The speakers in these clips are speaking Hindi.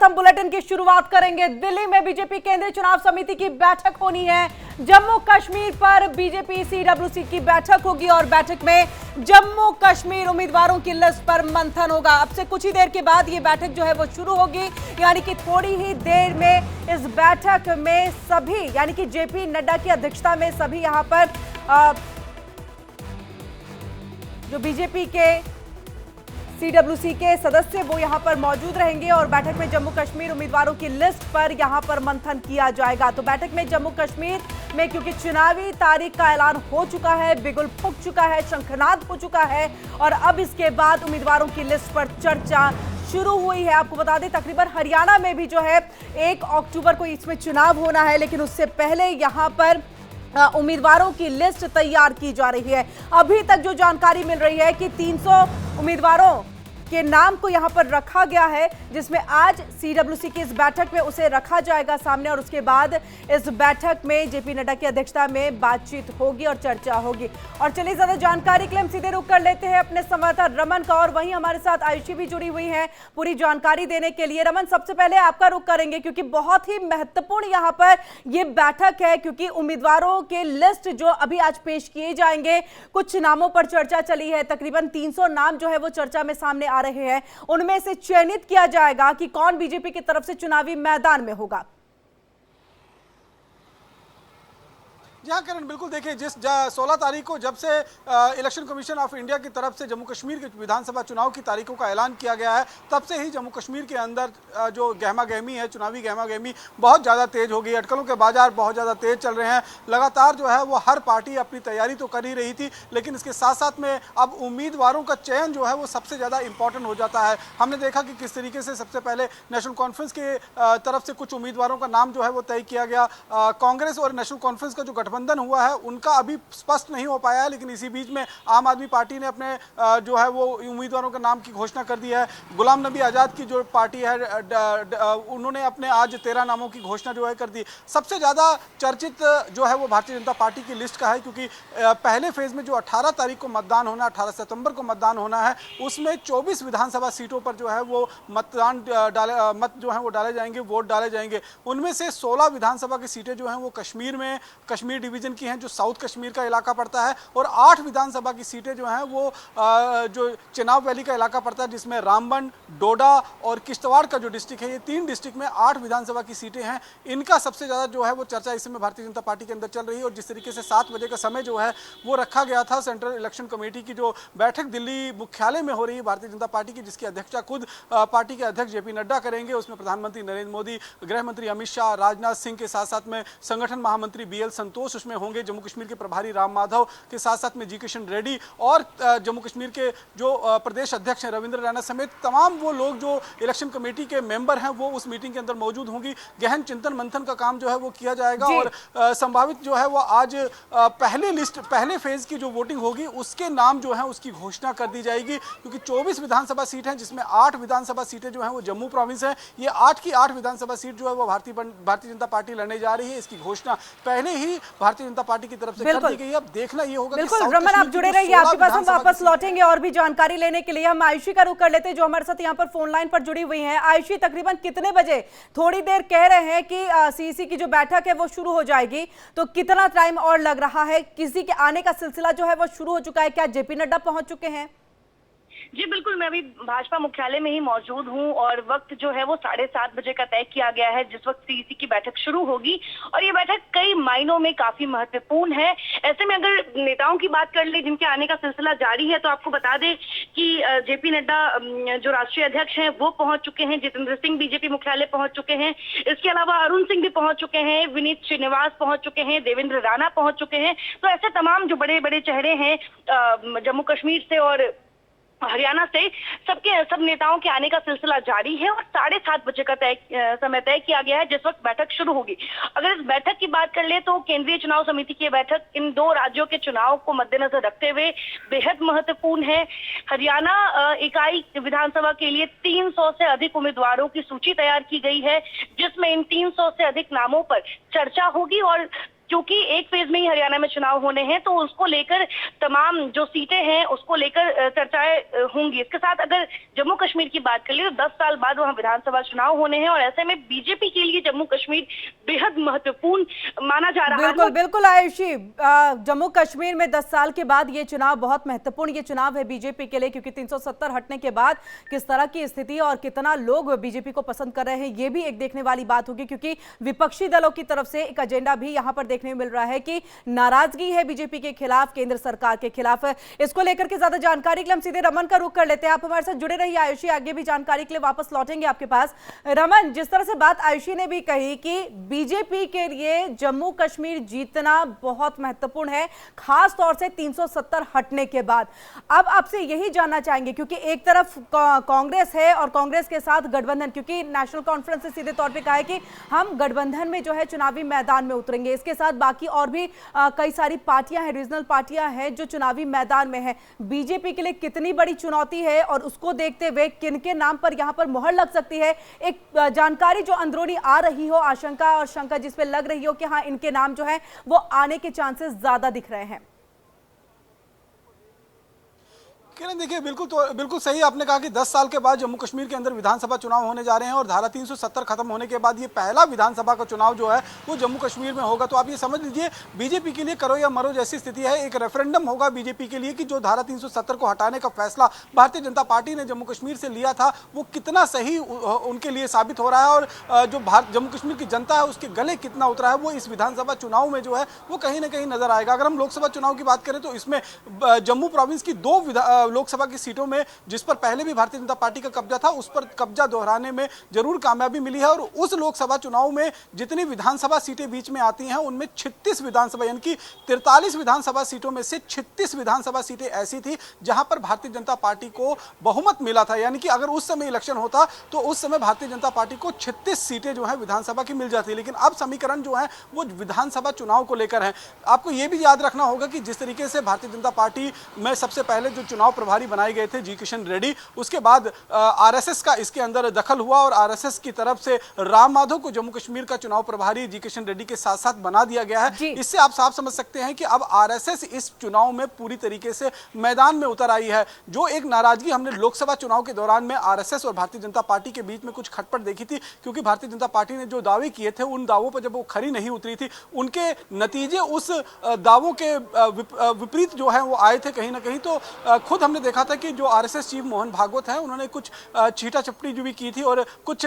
हम बुलेटिन की शुरुआत करेंगे। दिल्ली में बीजेपी केंद्रीय चुनाव समिति की बैठक होनी है। जम्मू कश्मीर पर बीजेपी सीडब्ल्यूसी की बैठक होगी और बैठक में जम्मू कश्मीर उम्मीदवारों की लिस्ट पर मंथन होगा। अब से कुछ ही देर के बाद ये बैठक जो है वो शुरू होगी, यानी कि थोड़ी ही देर में इस बैठक में सभी, यानी कि जेपी नड्डा की अध्यक्षता में सभी यहां पर जो बीजेपी के सीडब्ल्यूसी के सदस्य वो यहां पर मौजूद रहेंगे और बैठक में जम्मू कश्मीर उम्मीदवारों की लिस्ट पर यहां पर मंथन किया जाएगा। तो बैठक में जम्मू कश्मीर में क्योंकि चुनावी तारीख का ऐलान हो चुका है, बिगुल फूंक चुका है, शंखनाद हो चुका है और अब इसके बाद उम्मीदवारों की लिस्ट पर चर्चा शुरू हुई है। आपको बता दें तकरीबन हरियाणा में भी जो है 1 अक्टूबर को इसमें चुनाव होना है, लेकिन उससे पहले यहां पर उम्मीदवारों की लिस्ट तैयार की जा रही है। अभी तक जो जानकारी मिल रही है कि 300 उम्मीदवारों के नाम को यहां पर रखा गया है, जिसमें आज सीडब्ल्यूसी की इस बैठक में उसे रखा जाएगा सामने और उसके बाद इस बैठक में जेपी नड्डा की अध्यक्षता में बातचीत होगी और चर्चा होगी। और चलिए ज्यादा जानकारी के लिए हम सीधे रुक कर लेते हैं अपने संवाददाता रमन का, और वहीं हमारे साथ आयुषी भी जुड़ी हुई है पूरी जानकारी देने के लिए। रमन, सबसे पहले आपका रुख करेंगे क्योंकि बहुत ही महत्वपूर्ण यहाँ पर यह बैठक है, क्योंकि उम्मीदवारों के लिस्ट जो अभी आज पेश किए जाएंगे, कुछ नामों पर चर्चा चली है, तकरीबन 300 नाम जो है वो चर्चा में सामने आ रहे हैं। उनमें से चयनित किया जाएगा कि कौन बीजेपी की तरफ से चुनावी मैदान में होगा। हाँ किरण, बिल्कुल देखिए, जिस 16 तारीख को जब से इलेक्शन कमीशन ऑफ इंडिया की तरफ से जम्मू कश्मीर के विधानसभा चुनाव की तारीखों का ऐलान किया गया है, तब से ही जम्मू कश्मीर के अंदर जो गहमा गहमी है, चुनावी गहमा गहमी बहुत ज़्यादा तेज हो गई। अटकलों के बाजार बहुत ज़्यादा तेज चल रहे हैं। लगातार जो है वो हर पार्टी अपनी तैयारी तो कर ही रही थी, लेकिन इसके साथ साथ में अब उम्मीदवारों का चयन जो है वो सबसे ज़्यादा इंपॉर्टेंट हो जाता है। हमने देखा कि किस तरीके से सबसे पहले नेशनल कॉन्फ्रेंस के तरफ से कुछ उम्मीदवारों का नाम जो है वो तय किया गया। कांग्रेस और नेशनल कॉन्फ्रेंस का जो गठबंधन हुआ है उनका अभी स्पष्ट नहीं हो पाया है, लेकिन इसी बीच में आम आदमी पार्टी ने अपने जो है वो उम्मीदवारों के नाम की घोषणा कर दी है। गुलाम नबी आजाद की जो पार्टी है उन्होंने अपने आज 13 नामों की घोषणा जो है कर दी। सबसे ज़्यादा चर्चित जो है वो भारतीय जनता पार्टी की लिस्ट का है, क्योंकि पहले फेज में जो 18 तारीख को मतदान होना, 18 सितंबर को मतदान होना है, उसमें 24 विधानसभा सीटों पर जो है वो मत जो है वो डाले जाएंगे, वोट डाले जाएंगे। उनमें से 16 विधानसभा की सीटें जो हैं वो कश्मीर में, कश्मीर डिवीजन की हैं, जो साउथ कश्मीर का इलाका पड़ता है, और 8 विधानसभा की सीटें जो हैं वो जो चिनाब वैली का इलाका पड़ता है, जिसमें रामबन, डोडा और किश्तवाड़ का जो डिस्ट्रिक्ट है, ये 3 डिस्ट्रिक्ट में 8 विधानसभा की सीटें हैं। इनका सबसे ज़्यादा जो है वो चर्चा इस समय भारतीय जनता पार्टी के अंदर चल रही है। और जिस तरीके से 7 बजे का समय जो है वो रखा गया था, सेंट्रल इलेक्शन कमेटी की जो बैठक दिल्ली मुख्यालय में हो रही है भारतीय जनता पार्टी की, जिसकी अध्यक्षता खुद पार्टी के अध्यक्ष जेपी नड्डा करेंगे, उसमें प्रधानमंत्री नरेंद्र मोदी, गृह मंत्री अमित शाह, राजनाथ सिंह के साथ साथ में संगठन महामंत्री BL संतोष उसमें होंगे, जम्मू कश्मीर के प्रभारी राम माधव के साथ साथ में जी किशन रेड्डी और जम्मू कश्मीर के जो प्रदेश अध्यक्ष हैं रविंद्र रैना समेत तमाम वो लोग जो इलेक्शन कमेटी के मेंबर हैं वो उस मीटिंग के अंदर मौजूद होंगी। गहन चिंतन मंथन का काम जो है वो किया जाएगा और संभावित जो है वो आज पहले फेज की जो वोटिंग होगी उसके नाम जो है उसकी घोषणा कर दी जाएगी, क्योंकि 24 विधानसभा सीट हैं, जिसमें 8 विधानसभा सीटें जो हैं वो जम्मू प्रोविंस है। ये 8 की 8 विधानसभा सीट जो है वो भारतीय जनता पार्टी लड़ने जा रही है। इसकी घोषणा पहले ही भारतीय जनता पार्टी की तरफ से कर दी गई है। अब देखना ये होगा। बिल्कुल रमन, आप जुड़े रहिए, आपके पास हम वापस लौटेंगे और भी जानकारी लेने के लिए। हम आयुषी का रुख कर लेते हैं जो हमारे साथ यहाँ पर फोन लाइन पर जुड़ी हुई हैं। आयुषी, तकरीबन कितने बजे, थोड़ी देर कह रहे हैं कि सीईसी की जो बैठक है वो शुरू हो जाएगी, तो कितना टाइम और लग रहा है? किसी के आने का सिलसिला जो है वो शुरू हो चुका है? क्या जेपी नड्डा पहुंच चुके हैं? जी बिल्कुल, मैं अभी भाजपा मुख्यालय में ही मौजूद हूं और वक्त जो है वो 7:30 बजे का तय किया गया है, जिस वक्त सीईसी की बैठक शुरू होगी। और ये बैठक कई मायनों में काफी महत्वपूर्ण है। ऐसे में अगर नेताओं की बात कर ले जिनके आने का सिलसिला जारी है, तो आपको बता दें कि जेपी नड्डा जो राष्ट्रीय अध्यक्ष हैं वो पहुंच चुके हैं, जितेंद्र सिंह बीजेपी मुख्यालय पहुंच चुके हैं, इसके अलावा अरुण सिंह भी पहुंच चुके हैं, विनीत श्रीनिवास पहुंच चुके हैं, देवेंद्र राणा पहुंच चुके हैं। तो ऐसे तमाम जो बड़े बड़े चेहरे हैं जम्मू कश्मीर से और हरियाणा से, सब नेताओं के आने का सिलसिला जारी है और 7:30 बजे का समय तय किया गया है, जिस वक्त बैठक शुरू होगी। अगर इस बैठक की बात कर ले तो केंद्रीय चुनाव समिति की बैठक इन 2 राज्यों के चुनाव को मद्देनजर रखते हुए बेहद महत्वपूर्ण है। हरियाणा इकाई विधानसभा के लिए 300 से अधिक उम्मीदवारों की सूची तैयार की गई है, जिसमें इन 300 से अधिक नामों पर चर्चा होगी और क्योंकि एक फेज में ही हरियाणा में चुनाव होने हैं, तो उसको लेकर तमाम जो सीटें हैं उसको लेकर चर्चाएं होंगी। इसके साथ अगर जम्मू कश्मीर की बात कर ले तो 10 साल बाद वहां विधानसभा चुनाव होने हैं और ऐसे में बीजेपी के लिए जम्मू कश्मीर बेहद महत्वपूर्ण माना जा रहा है। बिल्कुल बिल्कुल आयुषी, जम्मू कश्मीर में 10 साल के बाद ये चुनाव बहुत महत्वपूर्ण ये चुनाव है बीजेपी के लिए, क्योंकि 370 हटने के बाद किस तरह की स्थिति और कितना लोग बीजेपी को पसंद कर रहे हैं ये भी एक देखने वाली बात होगी, क्योंकि विपक्षी दलों की तरफ से एक एजेंडा भी यहां पर देखने में मिल रहा है कि नाराजगी है बीजेपी के खिलाफ, केंद्र सरकार के खिलाफ। इसको लेकर के ज्यादा जानकारी के लिए हम सीधे रमन का रुख कर लेते हैं। आप हमारे साथ जुड़े रहिए आयुषी, आगे भी जानकारी के लिए वापस लौटेंगे आपके पास। रमन, जिस तरह से बात आयुषी ने भी कही कि बीजेपी के लिए जम्मू कश्मीर जीतना बहुत महत्वपूर्ण है, खास तौर से 370 हटने के बाद। अब आपसे यही जानना चाहेंगे, क्योंकि एक तरफ कांग्रेस है और कांग्रेस के साथ गठबंधन, क्योंकि नेशनल कॉन्फ्रेंस ने सीधे तौर पे कहा है कि हम गठबंधन में जो है चुनावी मैदान में उतरेंगे। इसके साथ बाकी और भी कई सारी पार्टियां हैं, रीजनल पार्टियां हैं जो चुनावी मैदान में है। बीजेपी के लिए कितनी बड़ी चुनौती है और उसको देखते हुए किन के नाम पर यहां पर मोहर लग सकती है? एक जानकारी जो अंदरूनी आ रही हो, आशंका और शंका जिस पे लग रही हो कि हाँ इनके नाम जो है वो आने के चांसेस ज्यादा दिख रहे हैं। किरण, देखिए बिल्कुल सही आपने कहा कि 10 साल के बाद जम्मू कश्मीर के अंदर विधानसभा चुनाव होने जा रहे हैं और धारा 370 खत्म होने के बाद ये पहला विधानसभा का चुनाव जो है वो जम्मू कश्मीर में होगा। तो आप ये समझ लीजिए बीजेपी के लिए करो या मरो जैसी स्थिति है। एक रेफरेंडम होगा बीजेपी के लिए कि जो धारा 370 को हटाने का फैसला भारतीय जनता पार्टी ने जम्मू कश्मीर से लिया था वो कितना सही उनके लिए साबित हो रहा है और जो जम्मू कश्मीर की जनता है उसके गले कितना उतरा है वो इस विधानसभा चुनाव में जो है वो कहीं ना कहीं नजर आएगा। अगर हम लोकसभा चुनाव की बात करें तो इसमें जम्मू प्रोविंस की 2 लोकसभा की सीटों में जिस पर पहले भी भारतीय जनता पार्टी का कब्जा था उस पर कब्जा दोहराने में जरूर कामयाबी मिली है। और उस लोकसभा चुनाव में जितनी विधानसभा सीटें बीच में आती हैं उनमें 36 विधानसभा यानी कि 43 विधानसभा सीटों में से 36 विधानसभा सीटें ऐसी थी जहां पर भारतीय जनता पार्टी को बहुमत मिला था। यानी कि अगर उस समय इलेक्शन होता तो उस समय भारतीय जनता पार्टी को 36 सीटें जो है विधानसभा की मिल जाती। लेकिन अब समीकरण जो है वो विधानसभा चुनाव को लेकर है। आपको यह भी याद रखना होगा कि जिस तरीके से भारतीय जनता पार्टी में सबसे पहले जो चुनाव प्रभारी बनाए गए थे जी किशन रेड्डी, उसके बाद आरएसएस का इसके अंदर दखल हुआ और आरएसएस की तरफ से राम माधव को जम्मू कश्मीर का चुनाव प्रभारी जी किशन रेड्डी के साथ साथ बना दिया गया है। इससे आप साफ समझ सकते हैं कि अब आरएसएस इस चुनाव में पूरी तरीके से मैदान में उतर आई है। जो एक नाराजगी हमने लोकसभा चुनाव के दौरान में आरएसएस और भारतीय जनता पार्टी के बीच में कुछ खटपट देखी थी, क्योंकि भारतीय जनता पार्टी ने जो दावे किए थे उन दावों पर जब वो खरी नहीं उतरी थी, उनके नतीजे उस दावों के विपरीत जो है वो आए थे कहीं ना कहीं। तो खुद हमने देखा था कि जो आरएसएस चीफ मोहन भागवत है उन्होंने कुछ छीटा चपटी जो भी की थी और कुछ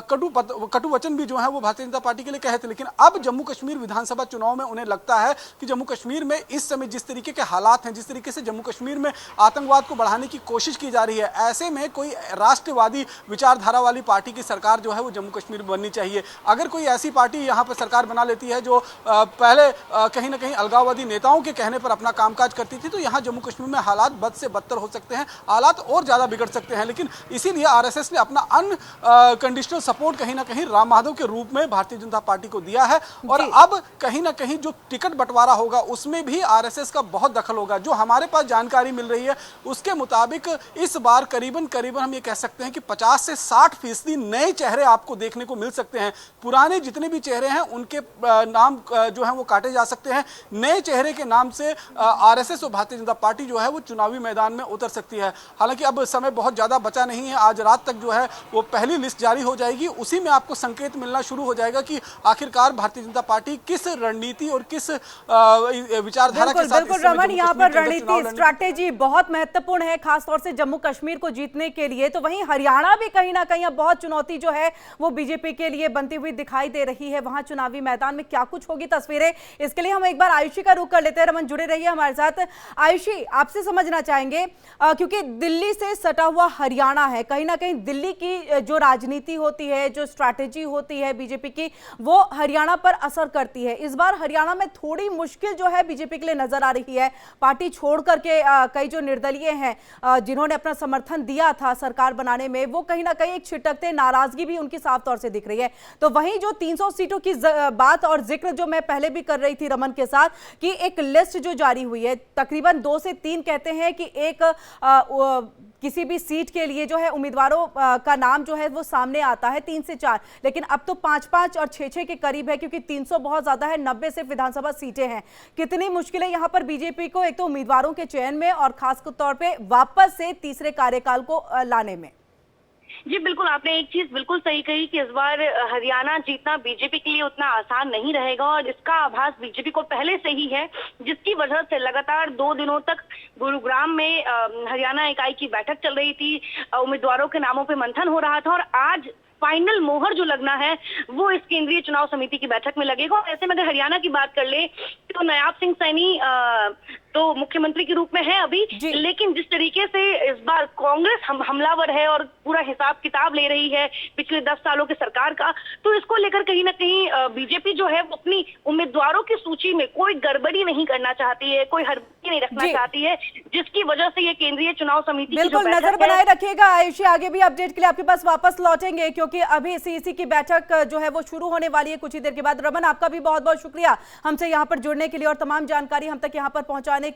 कटु वचन भी जो है वो भारतीय जनता पार्टी के लिए कहे थे। लेकिन अब जम्मू कश्मीर विधानसभा चुनाव में उन्हें लगता है कि जम्मू कश्मीर में इस समय जिस तरीके के हालात हैं, जिस तरीके से जम्मू कश्मीर में आतंकवाद को बढ़ाने की कोशिश की जा रही है, ऐसे में कोई राष्ट्रवादी विचारधारा वाली पार्टी की सरकार जो है वो जम्मू कश्मीर में बननी चाहिए। अगर कोई ऐसी पार्टी यहाँ पर सरकार बना लेती है जो पहले कहीं ना कहीं अलगाववादी नेताओं के कहने पर अपना कामकाज करती थी, तो यहाँ जम्मू कश्मीर में हालात बद से बदतर हो सकते हैं, हालात और ज्यादा बिगड़ सकते हैं। लेकिन इसीलिए आरएसएस ने अपना अनकंडीशनल सपोर्ट कहीं ना कहीं राम माधव के रूप में भारतीय जनता पार्टी को दिया है और अब कहीं ना कहीं जो टिकट बंटवारा होगा उसमें भी आरएसएस का बहुत दखल होगा। जो हमारे पास जानकारी मिल रही है उसके मुताबिक इस बार करीबन हम ये कह सकते हैं कि 50 से 60% नए चेहरे आपको देखने को मिल सकते हैं। पुराने जितने भी चेहरे हैं उनके नाम जो है वो काटे जा सकते हैं। नए चेहरे के नाम से आरएसएस और भारतीय जनता पार्टी जो है वो चुनावी मैदान में उतर सकती है। हालांकि अब समय बहुत ज्यादा बचा नहीं है, आज रात तक जो है वो पहली लिस्ट जारी हो जाएगी, उसी में आपको संकेत मिलना शुरू हो जाएगा कि आखिरकार भारतीय जनता पार्टी किस रणनीति और किस विचारधारा के साथ। बिल्कुल रमन, यहाँ पर रणनीति स्ट्रैटेजी बहुत महत्वपूर्ण है, खासतौर से जम्मू कश्मीर को जीतने के लिए। तो वहीं हरियाणा भी कहीं ना कहीं अब बहुत चुनौती जो है वो बीजेपी के लिए बनती हुई दिखाई दे रही है। वहां चुनावी मैदान में क्या कुछ होगी तस्वीरें, इसके लिए हम एक बार आयुषी का रुख कर लेते हैं। रमन जुड़े रहिए हमारे साथ। आयुषी, आपसे समझना चाहेंगे क्योंकि दिल्ली से सटा हुआ हरियाणा है, कहीं ना कहीं दिल्ली की जो राजनीति होती है, जो स्ट्रैटेजी होती है बीजेपी की, वो हरियाणा पर असर करती है। इस बार हरियाणा में थोड़ी मुश्किल जो है बीजेपी के लिए नजर आ रही है। पार्टी छोड़ करके कई जो निर्दलीय हैं जिन्होंने अपना समर्थन दिया था सरकार बनाने में, वो कहीं ना कहीं एक छिटकते नाराजगी भी उनकी साफ तौर से दिख रही है। तो वहीं जो 300 सीटों की बात और जिक्र जो मैं पहले भी कर रही थी रमन के साथ कि एक लिस्ट जो जारी हुई है, तकरीबन 2 से 3 कहते हैं कि एक किसी भी सीट के लिए जो है उम्मीदवारों का नाम जो है वो सामने आता है 3 से 4, लेकिन अब तो 5-5 और 6-6 के करीब है, क्योंकि 300 बहुत ज्यादा है, 90 सिर्फ विधानसभा सीटें हैं। कितनी मुश्किलें यहाँ पर बीजेपी को एक तो उम्मीदवारों के चयन में और खास तौर पे वापस से तीसरे कार्यकाल को लाने में। जी बिल्कुल, आपने एक चीज बिल्कुल सही कही कि इस बार हरियाणा जीतना बीजेपी के लिए उतना आसान नहीं रहेगा, और इसका आभास बीजेपी को पहले से ही है, जिसकी वजह से लगातार 2 दिनों तक गुरुग्राम में हरियाणा इकाई की बैठक चल रही थी, उम्मीदवारों के नामों पे मंथन हो रहा था, और आज फाइनल मोहर जो लगना है वो इस केंद्रीय चुनाव समिति की बैठक में लगेगा। और ऐसे में अगर हरियाणा की बात कर ले तो नायाब सिंह सैनी तो मुख्यमंत्री के रूप में है अभी, लेकिन जिस तरीके से इस बार कांग्रेस हमलावर है और पूरा हिसाब किताब ले रही है पिछले 10 सालों की सरकार का, तो इसको लेकर कहीं ना कहीं बीजेपी जो है वो अपनी उम्मीदवारों की सूची में कोई गड़बड़ी नहीं करना चाहती है, कोई हड़बड़ी नहीं रखना चाहती है, जिसकी वजह से ये केंद्रीय चुनाव समिति बिल्कुल नजर बनाए रखिएगा। आयुषी, आगे भी अपडेट के लिए आपके पास वापस लौटेंगे, क्योंकि अभी सीईसी की बैठक जो है वो शुरू होने वाली है कुछ ही देर के बाद। रमन, आपका भी बहुत बहुत शुक्रिया हमसे यहाँ पर जुड़ने के लिए और तमाम जानकारी हम तक यहाँ पर पहुंचाने के लिए।